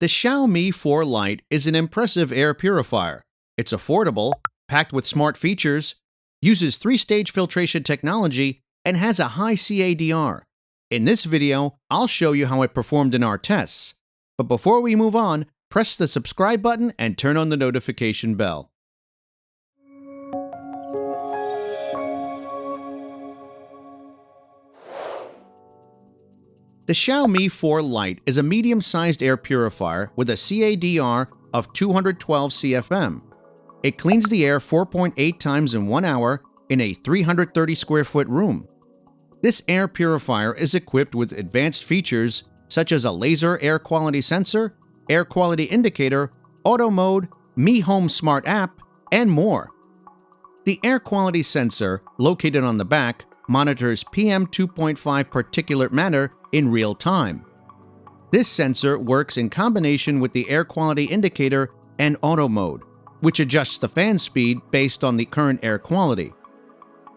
The Xiaomi 4 Lite is an impressive air purifier. It's affordable, packed with smart features, uses 3-stage filtration technology, and has a high CADR. In this video, I'll show you how it performed in our tests. But before we move on, press the subscribe button and turn on the notification bell. The Xiaomi 4 Lite is a medium-sized air purifier with a CADR of 212 CFM. It cleans the air 4.8 times in 1 hour in a 330 square foot room. This air purifier is equipped with advanced features such as a laser air quality sensor, air quality indicator, auto mode, Mi Home Smart App, and more. The air quality sensor, located on the back, monitors PM 2.5 particulate matter in real time. This sensor works in combination with the air quality indicator and auto mode, which adjusts the fan speed based on the current air quality.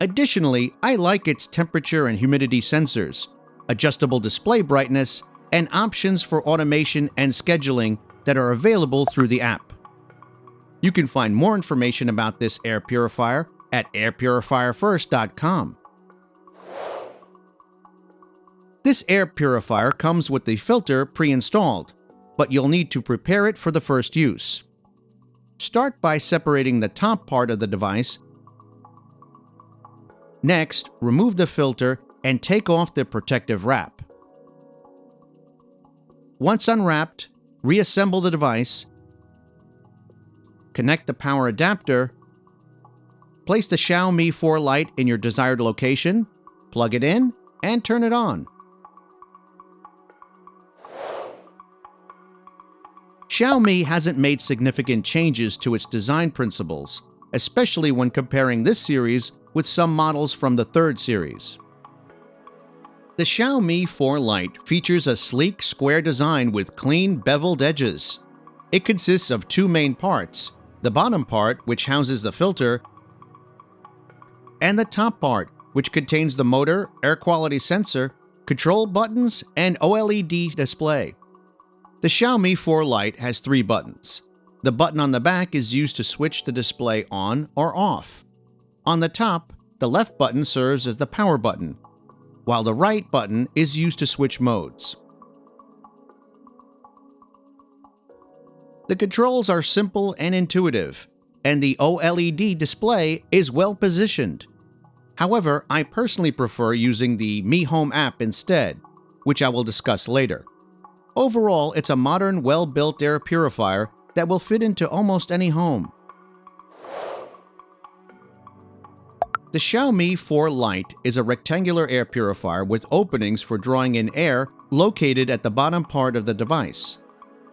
Additionally, I like its temperature and humidity sensors, adjustable display brightness, and options for automation and scheduling that are available through the app. You can find more information about this air purifier at airpurifierfirst.com. This air purifier comes with the filter pre-installed, but you'll need to prepare it for the first use. Start by separating the top part of the device. Next, remove the filter and take off the protective wrap. Once unwrapped, reassemble the device, connect the power adapter, place the Xiaomi 4 Lite in your desired location, plug it in, and turn it on. Xiaomi hasn't made significant changes to its design principles, especially when comparing this series with some models from the third series. The Xiaomi 4 Lite features a sleek, square design with clean, beveled edges. It consists of two main parts, the bottom part, which houses the filter, and the top part, which contains the motor, air quality sensor, control buttons, and OLED display. The Xiaomi 4 Lite has 3 buttons. The button on the back is used to switch the display on or off. On the top, the left button serves as the power button, while the right button is used to switch modes. The controls are simple and intuitive, and the OLED display is well positioned. However, I personally prefer using the Mi Home app instead, which I will discuss later. Overall, it's a modern, well-built air purifier that will fit into almost any home. The Xiaomi 4 Lite is a rectangular air purifier with openings for drawing in air located at the bottom part of the device.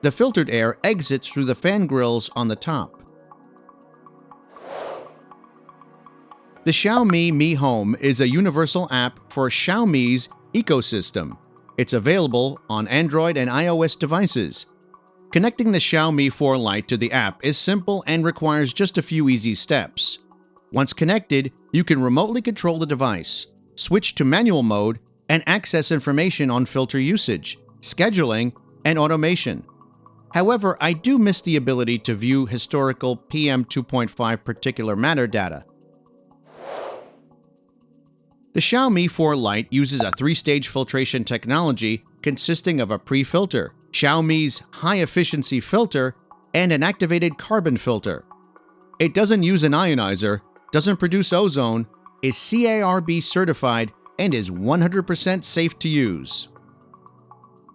The filtered air exits through the fan grills on the top. The Xiaomi Mi Home is a universal app for Xiaomi's ecosystem. It's available on Android and iOS devices. Connecting the Xiaomi 4 Lite to the app is simple and requires just a few easy steps. Once connected, you can remotely control the device, switch to manual mode, and access information on filter usage, scheduling, and automation. However, I do miss the ability to view historical PM 2.5 particulate matter data. The Xiaomi 4 Lite uses a 3-stage filtration technology consisting of a pre-filter, Xiaomi's high-efficiency filter, and an activated carbon filter. It doesn't use an ionizer, doesn't produce ozone, is CARB certified, and is 100% safe to use.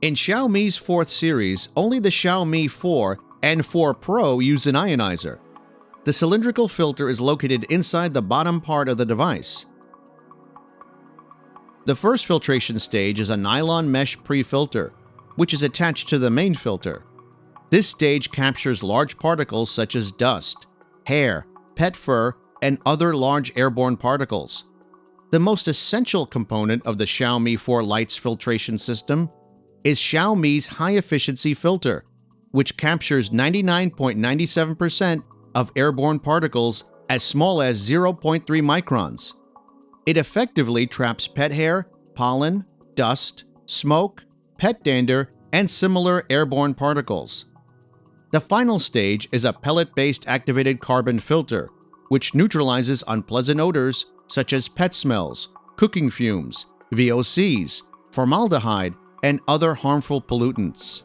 In Xiaomi's 4th series, only the Xiaomi 4 and 4 Pro use an ionizer. The cylindrical filter is located inside the bottom part of the device. The first filtration stage is a nylon mesh pre-filter, which is attached to the main filter. This stage captures large particles such as dust, hair, pet fur, and other large airborne particles. The most essential component of the Xiaomi 4 Lite's filtration system is Xiaomi's high-efficiency filter, which captures 99.97% of airborne particles as small as 0.3 microns. It effectively traps pet hair, pollen, dust, smoke, pet dander, and similar airborne particles. The final stage is a pellet-based activated carbon filter, which neutralizes unpleasant odors such as pet smells, cooking fumes, VOCs, formaldehyde, and other harmful pollutants.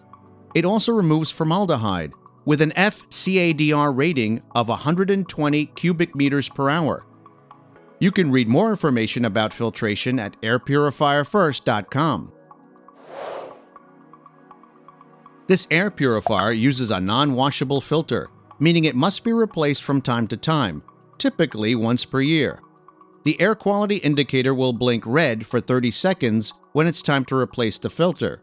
It also removes formaldehyde with an FCADR rating of 120 cubic meters per hour. You can read more information about filtration at airpurifierfirst.com. This air purifier uses a non-washable filter, meaning it must be replaced from time to time, typically once per year. The air quality indicator will blink red for 30 seconds when it's time to replace the filter.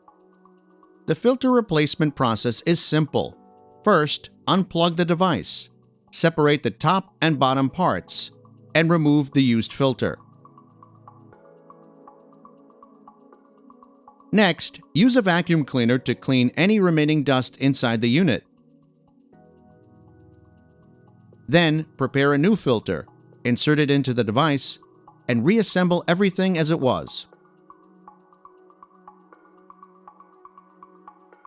The filter replacement process is simple. First, unplug the device, separate the top and bottom parts, and remove the used filter. Next, use a vacuum cleaner to clean any remaining dust inside the unit. Then, prepare a new filter, insert it into the device, and reassemble everything as it was.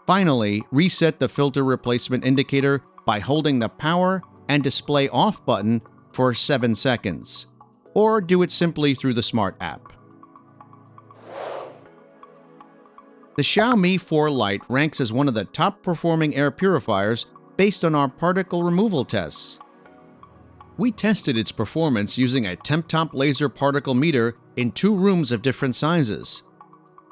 Finally, reset the filter replacement indicator by holding the power and display off button for 7 seconds, or do it simply through the Smart App. The Xiaomi 4 Lite ranks as one of the top-performing air purifiers based on our particle removal tests. We tested its performance using a temp-top laser particle meter in 2 rooms of different sizes.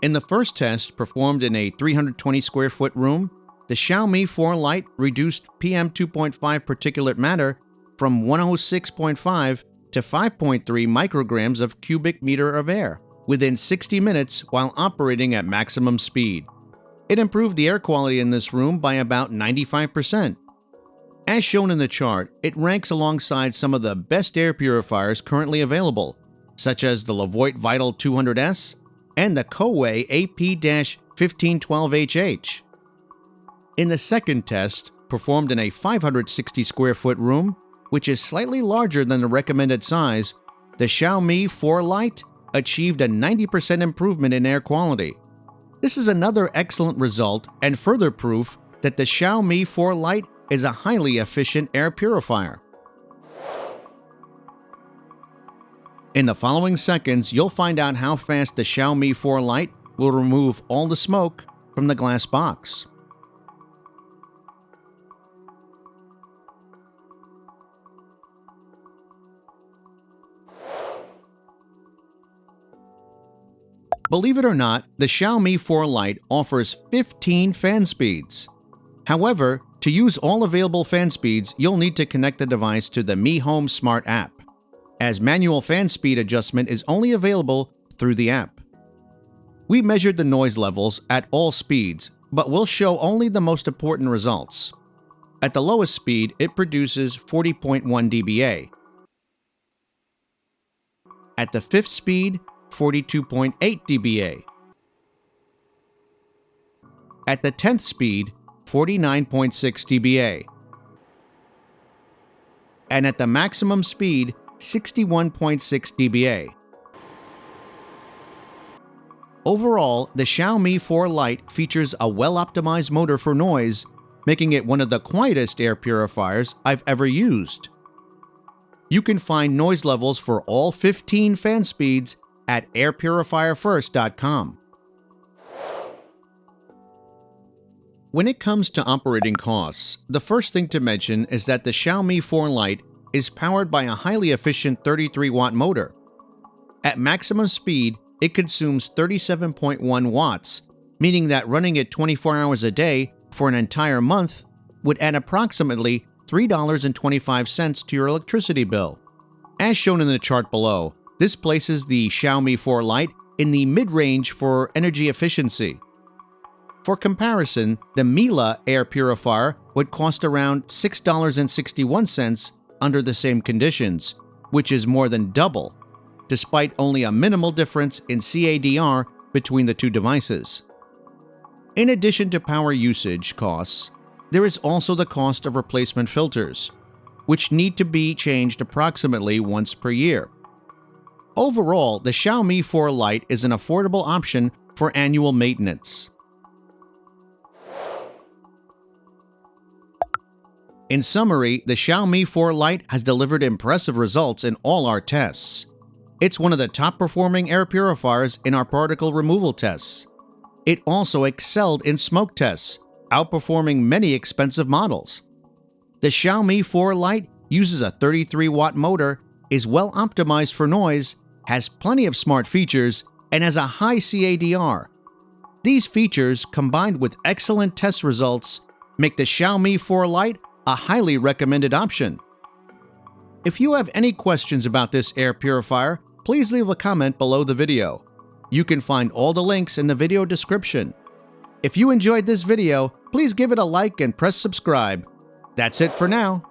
In the first test, performed in a 320 square foot room, the Xiaomi 4 Lite reduced PM2.5 particulate matter from 106.5 to 5.3 micrograms of cubic meter of air within 60 minutes while operating at maximum speed. It improved the air quality in this room by about 95%. As shown in the chart, it ranks alongside some of the best air purifiers currently available, such as the Levoit Vital 200S and the Coway AP-1512HH. In the second test, performed in a 560 square foot room, which is slightly larger than the recommended size, the Xiaomi 4 Lite achieved a 90% improvement in air quality. This is another excellent result and further proof that the Xiaomi 4 Lite is a highly efficient air purifier. In the following seconds, you'll find out how fast the Xiaomi 4 Lite will remove all the smoke from the glass box. Believe it or not, the Xiaomi 4 Lite offers 15 fan speeds. However, to use all available fan speeds, you'll need to connect the device to the Mi Home Smart App, as manual fan speed adjustment is only available through the app. We measured the noise levels at all speeds, but we'll show only the most important results. At the lowest speed, it produces 40.1 dBA. At the 5th speed, 42.8 dBA. At the 10th speed, 49.6 dBA. And at the maximum speed, 61.6 dBA. Overall, the Xiaomi 4 Lite features a well-optimized motor for noise, making it one of the quietest air purifiers I've ever used. You can find noise levels for all 15 fan speeds at airpurifierfirst.com. When it comes to operating costs, the first thing to mention is that the Xiaomi 4 Lite is powered by a highly efficient 33-watt motor. At maximum speed, it consumes 37.1 watts, meaning that running it 24 hours a day for an entire month would add approximately $3.25 to your electricity bill. As shown in the chart below, this places the Xiaomi 4 Lite in the mid-range for energy efficiency. For comparison, the Miele air purifier would cost around $6.61 under the same conditions, which is more than double, despite only a minimal difference in CADR between the two devices. In addition to power usage costs, there is also the cost of replacement filters, which need to be changed approximately once per year. Overall, the Xiaomi 4 Lite is an affordable option for annual maintenance. In summary, the Xiaomi 4 Lite has delivered impressive results in all our tests. It's one of the top-performing air purifiers in our particle removal tests. It also excelled in smoke tests, outperforming many expensive models. The Xiaomi 4 Lite uses a 33-watt motor, is well optimized for noise, has plenty of smart features, and has a high CADR. These features, combined with excellent test results, make the Xiaomi 4 Lite a highly recommended option. If you have any questions about this air purifier, please leave a comment below the video. You can find all the links in the video description. If you enjoyed this video, please give it a like and press subscribe. That's it for now.